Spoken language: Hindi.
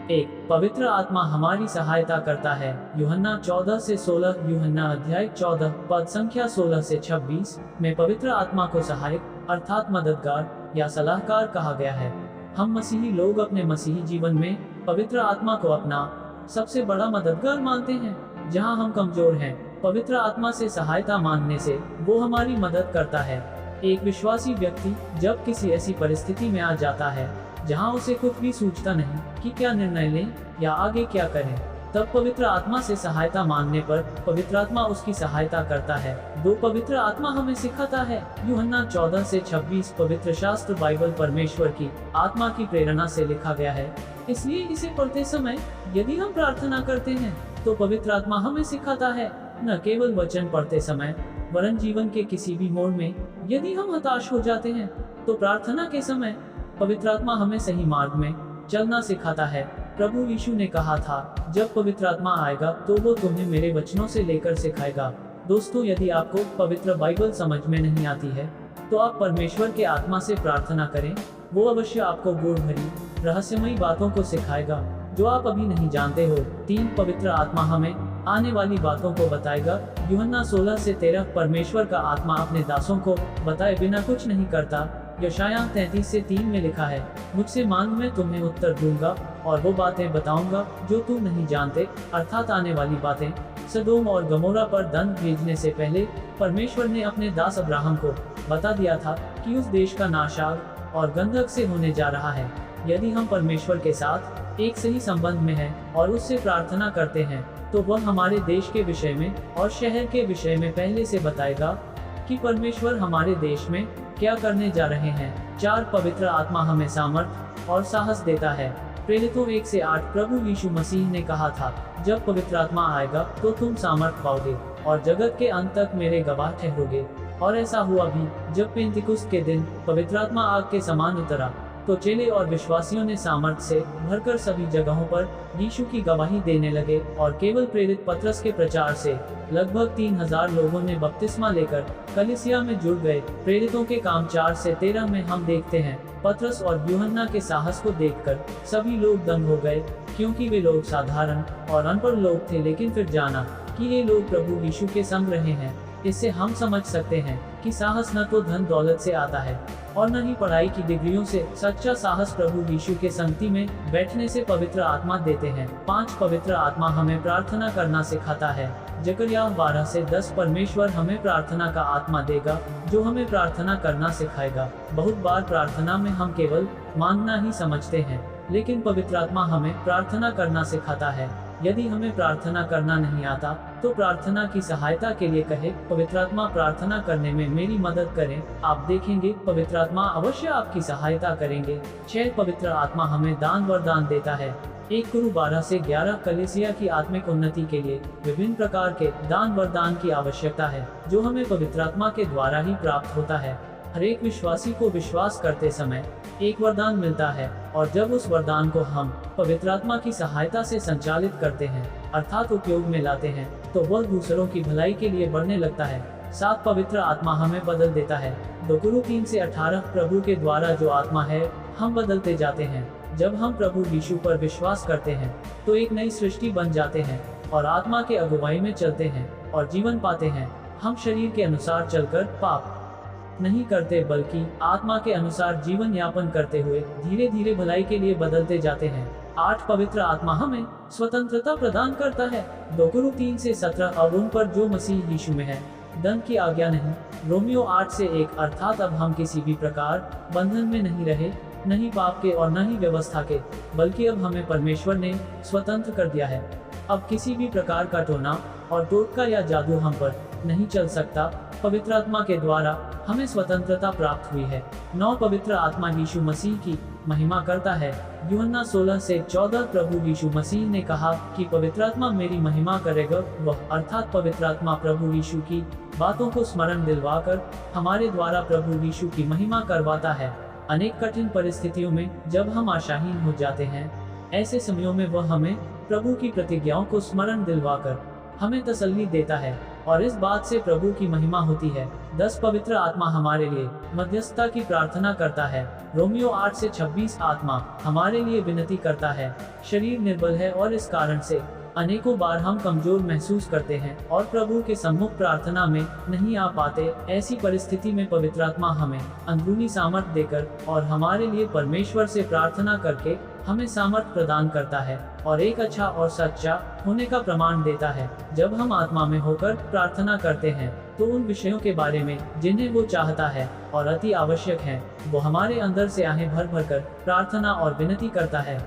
एक, पवित्र आत्मा हमारी सहायता करता है। यूहन्ना 14 से 16, यूहन्ना अध्याय 14 पद संख्या 16 से 26 में पवित्र आत्मा को सहायक अर्थात मददगार या सलाहकार कहा गया है। हम मसीही लोग अपने मसीही जीवन में पवित्र आत्मा को अपना सबसे बड़ा मददगार मानते हैं। जहां हम कमजोर हैं, पवित्र आत्मा से सहायता मांगने से वो हमारी मदद करता है। एक विश्वासी व्यक्ति जब किसी ऐसी परिस्थिति में आ जाता है जहां उसे कुछ भी सूझता नहीं कि क्या निर्णय लें या आगे क्या करें, तब पवित्र आत्मा से सहायता मांगने पर पवित्र आत्मा उसकी सहायता करता है। दो, पवित्र आत्मा हमें सिखाता है। यूहन्ना 14 से 26 पवित्र शास्त्र बाइबल परमेश्वर की आत्मा की प्रेरणा से लिखा गया है। इसलिए इसे पढ़ते समय यदि हम प्रार्थना करते हैं तो पवित्र आत्मा हमें सिखाता है। न केवल वचन पढ़ते समय वरन जीवन के किसी भी मोड़ में यदि हम हताश हो जाते हैं तो प्रार्थना के समय पवित्र आत्मा हमें सही मार्ग में चलना सिखाता है। प्रभु यीशु ने कहा था, जब पवित्र आत्मा आएगा तो वो तुम्हें मेरे वचनों से लेकर सिखाएगा। दोस्तों, यदि आपको पवित्र बाइबल समझ में नहीं आती है तो आप परमेश्वर के आत्मा से प्रार्थना करें। वो अवश्य आपको गूढ़ भरी रहस्यमयी बातों को सिखाएगा जो आप अभी नहीं जानते हो। 3, पवित्र आत्मा हमें आने वाली बातों को बताएगा। यूहन्ना 16 से 13 परमेश्वर का आत्मा अपने दासों को बताए बिना कुछ नहीं करता। यशायाह 33 से 3 में लिखा है, मुझसे मांग मैं तुम्हें उत्तर दूंगा और वो बातें बताऊंगा जो तुम नहीं जानते, अर्थात आने वाली बातें। सदोम और गमोरा पर दंड भेजने से पहले परमेश्वर ने अपने दास अब्राहम को बता दिया था कि उस देश का नाश आग और गंधक से होने जा रहा है। यदि हम परमेश्वर के साथ एक सही संबंध में हैं और उससे प्रार्थना करते हैं तो वह हमारे देश के विषय में और शहर के विषय में पहले से बताएगा कि परमेश्वर हमारे देश में क्या करने जा रहे हैं। 4, पवित्र आत्मा हमें सामर्थ और साहस देता है। प्रेरितों 1 से 8 प्रभु यीशु मसीह ने कहा था, जब पवित्र आत्मा आएगा तो तुम सामर्थ पाओगे और जगत के अंत तक मेरे गवाह ठहरोगे। और ऐसा हुआ भी, जब पेंतिकुस्त के दिन पवित्र आत्मा आग के समान उतरा तो चेले और विश्वासियों ने सामर्थ्य से भरकर सभी जगहों पर यीशु की गवाही देने लगे और केवल प्रेरित पतरस के प्रचार से लगभग 3000 लोगों ने बपतिस्मा लेकर कलीसिया में जुड़ गए। प्रेरितों के काम 4 से 13 में हम देखते हैं, पतरस और यूहन्ना के साहस को देखकर सभी लोग दंग हो गए, क्योंकि वे लोग साधारण और अनपढ़ लोग थे। लेकिन फिर जाना कि ये लोग प्रभु यीशु के संग रहे हैं। इससे हम समझ सकते हैं कि साहस न तो धन दौलत से आता है और न ही पढ़ाई की डिग्रियों से। सच्चा साहस प्रभु यीशु के संगति में बैठने से पवित्र आत्मा देते हैं। 5, पवित्र आत्मा हमें प्रार्थना करना सिखाता है। जकरिया 12 से 10 परमेश्वर हमें प्रार्थना का आत्मा देगा जो हमें प्रार्थना करना सिखाएगा। बहुत बार प्रार्थना में हम केवल मांगना ही समझते हैं, लेकिन पवित्र आत्मा हमें प्रार्थना करना सिखाता है। यदि हमें प्रार्थना करना नहीं आता तो प्रार्थना की सहायता के लिए कहे, पवित्र आत्मा प्रार्थना करने में मेरी मदद करें। आप देखेंगे पवित्र आत्मा अवश्य आपकी सहायता करेंगे। 6, पवित्र आत्मा हमें दान वरदान देता है। 1 कुरु 12 से 11 कलीसिया की आत्मिक उन्नति के लिए विभिन्न प्रकार के दान वरदान की आवश्यकता है जो हमें पवित्र आत्मा के द्वारा ही प्राप्त होता है। हर एक विश्वासी को विश्वास करते समय एक वरदान मिलता है और जब उस वरदान को हम पवित्र आत्मा की सहायता से संचालित करते हैं अर्थात उपयोग में लाते हैं तो वह दूसरों की भलाई के लिए बढ़ने लगता है। 7, पवित्र आत्मा हमें बदल देता है। 2 कुरु 3 से 18 प्रभु के द्वारा जो आत्मा है हम बदलते जाते हैं। जब हम प्रभु यीशु पर विश्वास करते हैं तो एक नई सृष्टि बन जाते हैं और आत्मा के अगुवाई में चलते हैं और जीवन पाते हैं। हम शरीर के अनुसार चलकर पाप नहीं करते बल्कि आत्मा के अनुसार जीवन यापन करते हुए धीरे धीरे भलाई के लिए बदलते जाते हैं। 8, पवित्र आत्मा हमें स्वतंत्रता प्रदान करता है। 2 कुरु 3 से 17 अब उन पर जो मसीह यीशु में है दंड की आज्ञा नहीं। रोमियो 8 से 1 अर्थात अब हम किसी भी प्रकार बंधन में नहीं रहे, नहीं पाप के और न ही व्यवस्था के, बल्कि अब हमें परमेश्वर ने स्वतंत्र कर दिया है। अब किसी भी प्रकार का टोना और टोटका या जादू हम पर नहीं चल सकता। पवित्र आत्मा के द्वारा हमें स्वतंत्रता प्राप्त हुई है। 9, पवित्र आत्मा यीशु मसीह की महिमा करता है। यूहन्ना 16 से 14 प्रभु यीशु मसीह ने कहा कि पवित्र आत्मा मेरी महिमा करेगा। वह अर्थात पवित्र आत्मा प्रभु यीशु की बातों को स्मरण दिलवाकर हमारे द्वारा प्रभु यीशु की महिमा करवाता है। अनेक कठिन परिस्थितियों में जब हम आशाहीन हो जाते हैं, ऐसे समयों में वह हमें प्रभु की प्रतिज्ञाओं को स्मरण दिलवाकर हमें तसल्ली देता है। और इस बात से प्रभु की महिमा होती है। 10 पवित्र आत्मा हमारे लिए मध्यस्थता की प्रार्थना करता है। रोमियो 8 से 26 आत्मा हमारे लिए विनती करता है। शरीर निर्बल है और इस कारण से अनेकों बार हम कमजोर महसूस करते हैं और प्रभु के सम्मुख प्रार्थना में नहीं आ पाते। ऐसी परिस्थिति में पवित्र आत्मा हमें अंदरूनी सामर्थ्य देकर और हमारे लिए परमेश्वर से प्रार्थना करके हमें सामर्थ्य प्रदान करता है और एक अच्छा और सच्चा होने का प्रमाण देता है। जब हम आत्मा में होकर प्रार्थना करते हैं तो उन विषयों के बारे में जिन्हें वो चाहता है और अति आवश्यक है, वो हमारे अंदर से आहें भर भर कर प्रार्थना और विनती करता है।